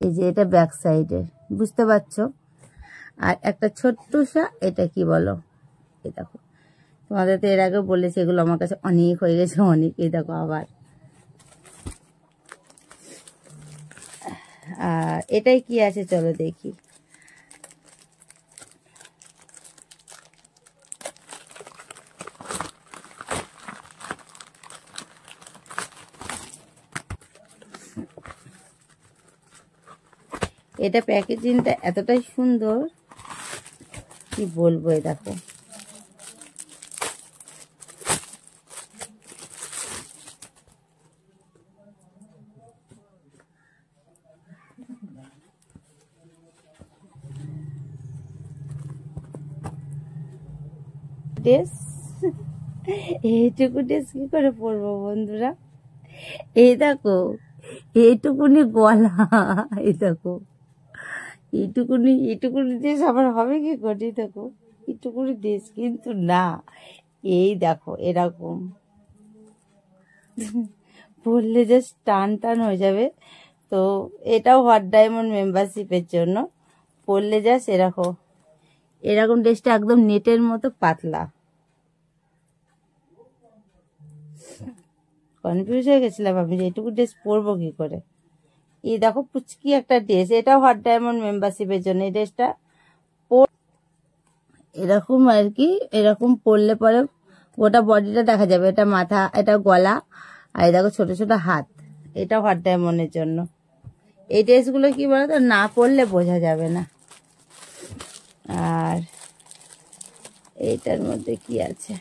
এই যে এটা ব্যাক সাইডের, বুঝতে পারছো? আর একটা ছোট্টসা, এটা কি বলো, এই দেখো, তোমাদের তো এর আগে বলেছি এগুলো আমার কাছে অনেক হয়ে গেছে, অনেক। এই দেখো আবার, আর এটাই কি আছে চলো দেখি। এটা প্যাকেজিংটা এতটাই সুন্দর কি বলবো। এই দেখো, ড্রেস, এইটুকু ড্রেস কি করে পরবো বন্ধুরা? এই দেখো, এইটুকুনি গলা, এই দেখো, এইটুকুনি ড্রেস আবার হবে কি করে? দেখো, এইটুকুনি ড্রেস কিন্তু না। এই দেখো এরকম পরলে জাস্ট টান টান হয়ে যাবে। তো এটাও হট ডায়মন্ড মেম্বারশিপের জন্য। পরলে জাস্ট এরকম ড্রেসটা একদম নেটের মতো পাতলা। কনফিউজ হয়ে গেছিলাম আমি যে এইটুকু ড্রেস পরবো কি করে। এই দেখো পুচকি একটা ড্রেস, এটাও হট ডায়মন্ড মেম্বারশিপের জন্য। এই ড্রেসটা এরকম আর কি, এরকম পরলে পরে গোটা বডিটা দেখা যাবে। এটা মাথা, এটা গলা, আর দেখো ছোট ছোট হাত। এটা হট ডায়মন্ডের জন্য। এই ড্রেসগুলো কি বলতো, না পরলে বোঝা যাবে না। আর এইটার মধ্যে কি আছে,